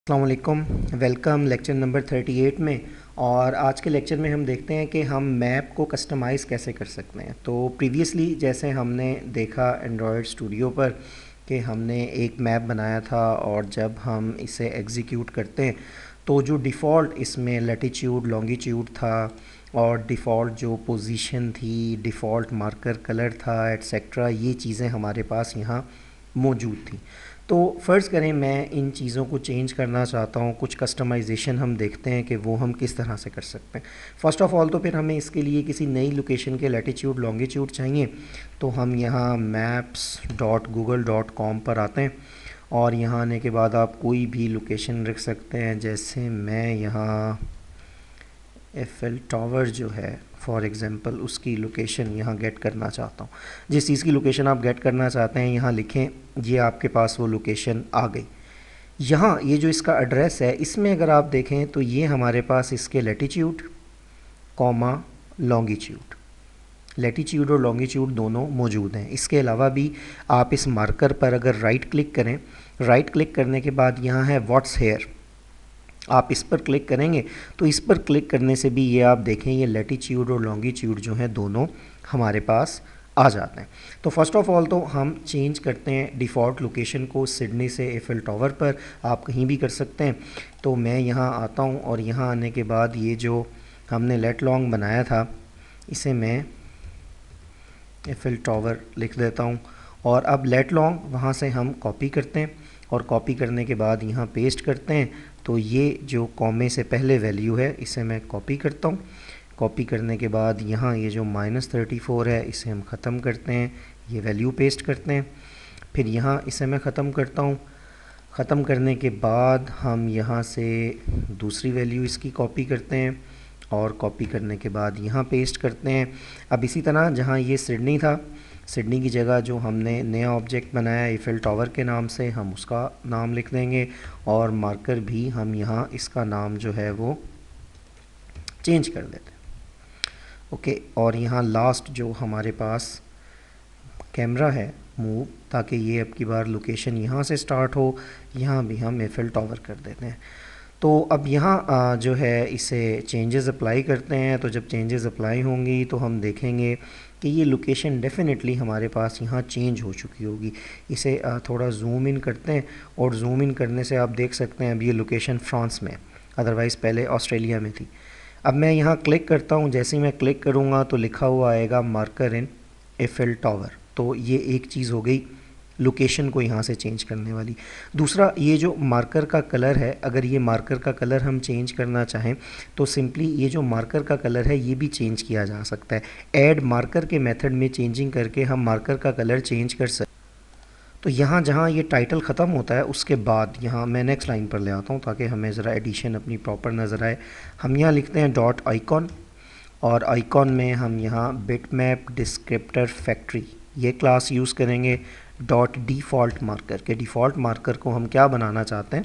अस्सलाम वालेकुम। Welcome lecture number 38 में। और आज के लेक्चर में हम देखते हैं कि हम मैप को कस्टमाइज़ कैसे कर सकते हैं। तो प्रीवियसली जैसे हमने देखा एंड्रॉयड स्टूडियो पर कि हमने एक मैप बनाया था और जब हम इसे एग्जीक्यूट करते हैं तो जो डिफ़ॉल्ट इसमें लैटिट्यूड लॉन्गिट्यूड था और डिफ़ॉल्ट जो पोजीशन थी, डिफ़ॉल्ट मार्कर कलर था एट्सेट्रा, ये चीज़ें हमारे पास यहाँ मौजूद थी। तो फ़र्ज़ करें मैं इन चीज़ों को चेंज करना चाहता हूँ, कुछ कस्टमाइजेशन हम देखते हैं कि वो हम किस तरह से कर सकते हैं। फ़र्स्ट ऑफ़ ऑल तो फिर हमें इसके लिए किसी नई लोकेशन के लैटिट्यूड लॉन्गिट्यूड चाहिए। तो हम यहाँ maps.google.com पर आते हैं और यहाँ आने के बाद आप कोई भी लोकेशन रख सकते हैं। जैसे मैं यहाँ एफएल टावर जो है फॉर एग्ज़ाम्पल उसकी लोकेशन यहाँ गेट करना चाहता हूँ। जिस चीज़ की लोकेशन आप गेट करना चाहते हैं यहाँ लिखें, ये आपके पास वो लोकेशन आ गई। यहाँ ये जो इसका एड्रेस है इसमें अगर आप देखें तो ये हमारे पास इसके लैटिट्यूड कॉमा लॉन्गिट्यूड, लैटिट्यूड और लॉन्गिट्यूड दोनों मौजूद हैं। इसके अलावा भी आप इस मार्कर पर अगर राइट क्लिक करें, राइट क्लिक करने के बाद यहाँ है व्हाट्स हेयर, आप इस पर क्लिक करेंगे तो इस पर क्लिक करने से भी ये आप देखें ये लैटिट्यूड और लॉन्गिट्यूड जो हैं दोनों हमारे पास आ जाते हैं। तो फर्स्ट ऑफ़ ऑल तो हम चेंज करते हैं डिफ़ॉल्ट लोकेशन को सिडनी से एफएल टावर पर, आप कहीं भी कर सकते हैं। तो मैं यहाँ आता हूँ और यहाँ आने के बाद ये जो हमने लेट लॉन्ग बनाया था इसे मैं एफएल टावर लिख देता हूँ। और अब लेट लॉन्ग वहाँ से हम कॉपी करते हैं और कॉपी करने के बाद यहाँ पेस्ट करते हैं। तो ये जो कॉमे से पहले वैल्यू है इसे मैं कॉपी करता हूँ। कॉपी करने के बाद यहाँ ये जो -34 है इसे हम ख़त्म करते हैं, ये वैल्यू पेस्ट करते हैं। फिर यहाँ इसे मैं ख़त्म करता हूँ। ख़त्म करने के बाद हम यहाँ से दूसरी वैल्यू इसकी कॉपी करते हैं और कॉपी करने के बाद यहाँ पेस्ट करते हैं। अब इसी तरह जहाँ ये सिडनी था, सिडनी की जगह जो हमने नया ऑब्जेक्ट बनाया एफएल टावर के नाम से, हम उसका नाम लिख देंगे और मार्कर भी हम यहाँ इसका नाम जो है वो चेंज कर देते हैं। ओके, और यहाँ लास्ट जो हमारे पास कैमरा है मूव, ताकि ये अब की बार लोकेशन यहाँ से स्टार्ट हो, यहाँ भी हम एफएल टावर कर देते हैं। तो अब यहाँ जो है इसे चेंजेस अप्लाई करते हैं। तो जब चेंजेस अप्लाई होंगी तो हम देखेंगे कि ये लोकेशन डेफिनेटली हमारे पास यहाँ चेंज हो चुकी होगी। इसे थोड़ा जूम इन करते हैं और जूम इन करने से आप देख सकते हैं अब ये लोकेशन फ्रांस में, अदरवाइज़ पहले ऑस्ट्रेलिया में थी। अब मैं यहाँ क्लिक करता हूँ, जैसे ही मैं क्लिक करूँगा तो लिखा हुआ आएगा मार्कर इन एफएल टावर। तो ये एक चीज़ हो गई लोकेशन को यहाँ से चेंज करने वाली। दूसरा, ये जो मार्कर का कलर है, अगर ये मार्कर का कलर हम चेंज करना चाहें तो सिंपली ये जो मार्कर का कलर है ये भी चेंज किया जा सकता है। ऐड मार्कर के मेथड में चेंजिंग करके हम मार्कर का कलर चेंज कर सकते। तो यहाँ जहाँ ये टाइटल ख़त्म होता है उसके बाद यहाँ मैं नेक्स्ट लाइन पर ले आता हूँ ताकि हमें ज़रा एडिशन अपनी प्रॉपर नज़र आए। हम यहाँ लिखते हैं डॉट आइकॉन और आइकॉन में हम यहाँ बिटमैप डिस्क्रिप्टर फैक्ट्री ये क्लास यूज़ करेंगे। डॉट डिफ़ॉल्ट मार्कर के डिफ़ॉल्ट मार्कर को हम क्या बनाना चाहते हैं,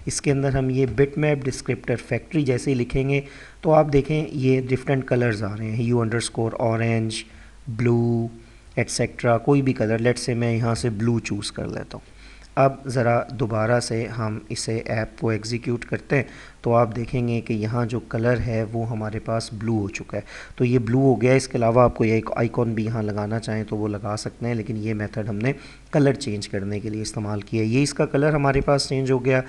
इसके अंदर हम ये बिटमैप डिस्क्रिप्टर फैक्ट्री जैसे ही लिखेंगे तो आप देखें ये डिफरेंट कलर्स आ रहे हैं, you underscore orange, blue etcetera, कोई भी कलर। लेट से मैं यहाँ से ब्लू चूज़ कर लेता हूँ। अब ज़रा दोबारा से हम इसे ऐप को एग्जीक्यूट करते हैं तो आप देखेंगे कि यहाँ जो कलर है वो हमारे पास ब्लू हो चुका है। तो ये ब्लू हो गया। इसके अलावा आपको ये एक आइकॉन भी यहाँ लगाना चाहें तो वो लगा सकते हैं, लेकिन ये मेथड हमने कलर चेंज करने के लिए इस्तेमाल किया। ये इसका कलर हमारे पास चेंज हो गया।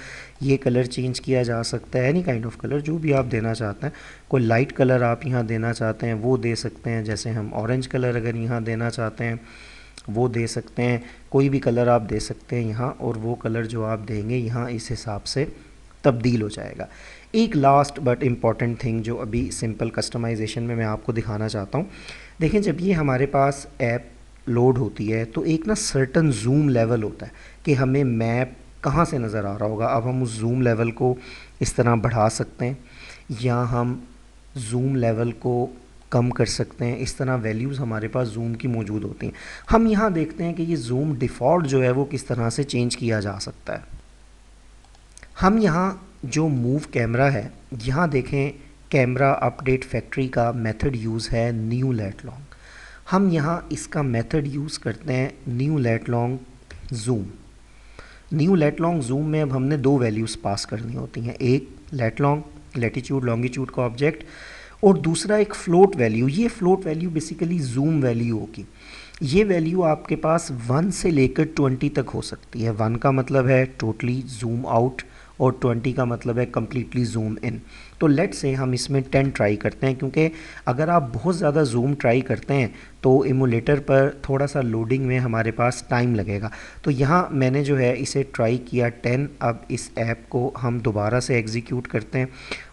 ये कलर चेंज किया जा सकता है, एनी काइंड ऑफ कलर जो भी आप देना चाहते हैं। कोई लाइट कलर आप यहाँ देना चाहते हैं वो दे सकते हैं, जैसे हम ऑरेंज कलर अगर यहाँ देना चाहते हैं वो दे सकते हैं। कोई भी कलर आप दे सकते हैं यहाँ, और वो कलर जो आप देंगे यहाँ इस हिसाब से तब्दील हो जाएगा। एक लास्ट बट इम्पॉर्टेंट थिंग जो अभी सिंपल कस्टमाइजेशन में मैं आपको दिखाना चाहता हूँ। देखें, जब ये हमारे पास ऐप लोड होती है तो एक ना सर्टन जूम लेवल होता है कि हमें मैप कहाँ से नज़र आ रहा होगा। अब हम उस जूम लेवल को इस तरह बढ़ा सकते हैं या हम जूम लेवल को कम कर सकते हैं। इस तरह वैल्यूज़ हमारे पास जूम की मौजूद होती हैं। हम यहाँ देखते हैं कि ये जूम डिफ़ॉल्ट जो है वो किस तरह से चेंज किया जा सकता है। हम यहाँ जो मूव कैमरा है यहाँ देखें, कैमरा अपडेट फैक्ट्री का मेथड यूज़ है न्यू लेट लॉन्ग। हम यहाँ इसका मेथड यूज़ करते हैं new lat long zoom. New lat long zoom में अब हमने दो वैल्यूज़ पास करनी होती हैं, एक लेट लॉन्ग लेटीट्यूड लॉन्गिट्यूड का ऑब्जेक्ट और दूसरा एक फ्लोट वैल्यू। ये float value basically zoom value होगी। ये वैल्यू आपके पास 1 से लेकर 20 तक हो सकती है। 1 का मतलब है टोटली जूम आउट और 20 का मतलब है कम्प्लीटली जूम इन। तो लेट से हम इसमें 10 ट्राई करते हैं, क्योंकि अगर आप बहुत ज़्यादा जूम ट्राई करते हैं तो इमुलेटर पर थोड़ा सा लोडिंग में हमारे पास टाइम लगेगा। तो यहाँ मैंने जो है इसे ट्राई किया 10। अब इस ऐप को हम दोबारा से एग्जीक्यूट करते हैं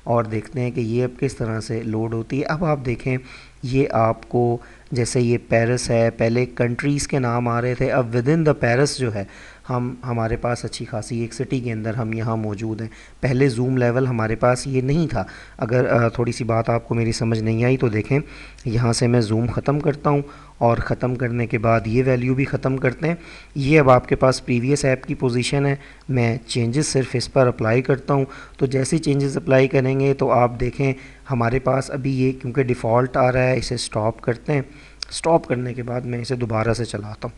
और देखते हैं कि ये अब किस तरह से लोड होती है। अब आप देखें ये आपको जैसे ये पेरिस है, पहले कंट्रीज़ के नाम आ रहे थे, अब विद इन द पेरिस जो है हमारे पास अच्छी खासी एक सिटी के अंदर हम यहाँ मौजूद हैं। पहले जूम लेवल हमारे पास ये नहीं था। अगर थोड़ी सी बात आपको मेरी समझ नहीं आई तो देखें, यहाँ से मैं जूम ख़त्म करता हूँ और ख़त्म करने के बाद ये वैल्यू भी ख़त्म करते हैं। ये अब आपके पास प्रीवियस ऐप की पोजीशन है। मैं चेंजेस सिर्फ इस पर अप्लाई करता हूँ, तो जैसे चेंजेस अप्लाई करेंगे तो आप देखें हमारे पास अभी ये क्योंकि डिफ़ॉल्ट आ रहा है, इसे स्टॉप करते हैं। स्टॉप करने के बाद मैं इसे दोबारा से चलाता हूँ।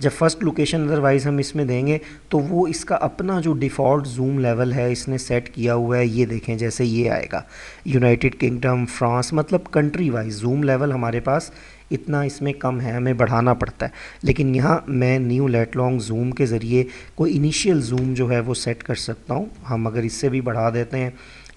जब फर्स्ट लोकेशन अदरवाइज़ हम इसमें देंगे तो वो इसका अपना जो डिफ़ॉल्ट जूम लेवल है इसने सेट किया हुआ है। ये देखें जैसे ये आएगा यूनाइटेड किंगडम, फ्रांस, मतलब कंट्री वाइज जूम लेवल हमारे पास इतना इसमें कम है, हमें बढ़ाना पड़ता है। लेकिन यहाँ मैं न्यू लेट लॉन्ग जूम के ज़रिए कोई इनिशियल जूम जो है वो सेट कर सकता हूँ। हम अगर इससे भी बढ़ा देते हैं,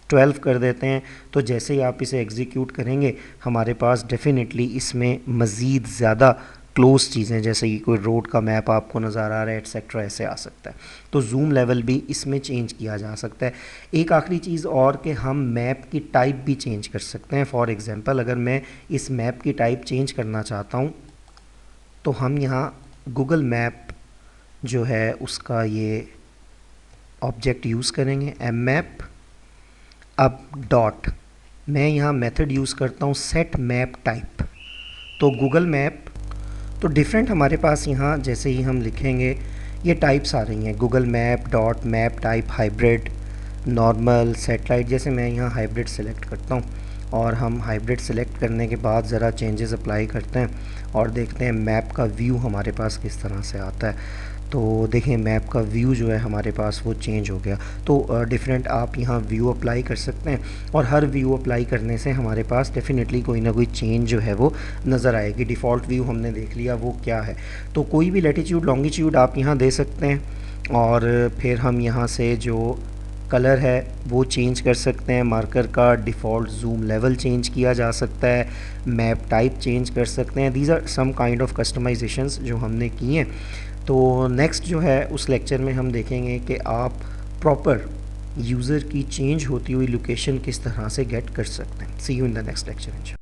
12 कर देते हैं, तो जैसे ही आप इसे एग्जीक्यूट करेंगे हमारे पास डेफिनेटली इसमें मज़ीद ज़्यादा क्लोज चीज़ें जैसे कि कोई रोड का मैप आपको नज़र आ रहा है एक्सेट्रा ऐसे आ सकता है। तो जूम लेवल भी इसमें चेंज किया जा सकता है। एक आखिरी चीज़ और कि हम मैप की टाइप भी चेंज कर सकते हैं। फॉर एग्ज़ाम्पल अगर मैं इस मैप की टाइप चेंज करना चाहता हूँ तो हम यहाँ गूगल मैप जो है उसका ये ऑब्जेक्ट यूज़ करेंगे एम मैप। अब डॉट मैं यहाँ मेथड यूज़ करता हूँ सेट मैप टाइप। तो गूगल मैप तो डिफरेंट हमारे पास यहाँ जैसे ही हम लिखेंगे ये टाइप्स आ रही हैं, Google map dot map type, hybrid, normal, satellite. जैसे मैं यहाँ हाइब्रिड सेलेक्ट करता हूँ और हम हाइब्रिड सेलेक्ट करने के बाद ज़रा चेंजेस अप्लाई करते हैं और देखते हैं मैप का व्यू हमारे पास किस तरह से आता है। तो देखें मैप का व्यू जो है हमारे पास वो चेंज हो गया। तो डिफरेंट आप यहाँ व्यू अप्लाई कर सकते हैं और हर व्यू अप्लाई करने से हमारे पास डेफिनेटली कोई ना कोई चेंज जो है वो नज़र आएगी। डिफ़ॉल्ट व्यू हमने देख लिया वो क्या है। तो कोई भी लैटिट्यूड लॉन्गिट्यूड आप यहाँ दे सकते हैं और फिर हम यहाँ से जो कलर है वो चेंज कर सकते हैं। मार्कर का डिफ़ॉल्ट जूम लेवल चेंज किया जा सकता है, मैप टाइप चेंज कर सकते हैं। These are some kind of customisations जो हमने किए हैं। तो नेक्स्ट जो है उस लेक्चर में हम देखेंगे कि आप प्रॉपर यूज़र की चेंज होती हुई लोकेशन किस तरह से गेट कर सकते हैं। See you in the next lecture.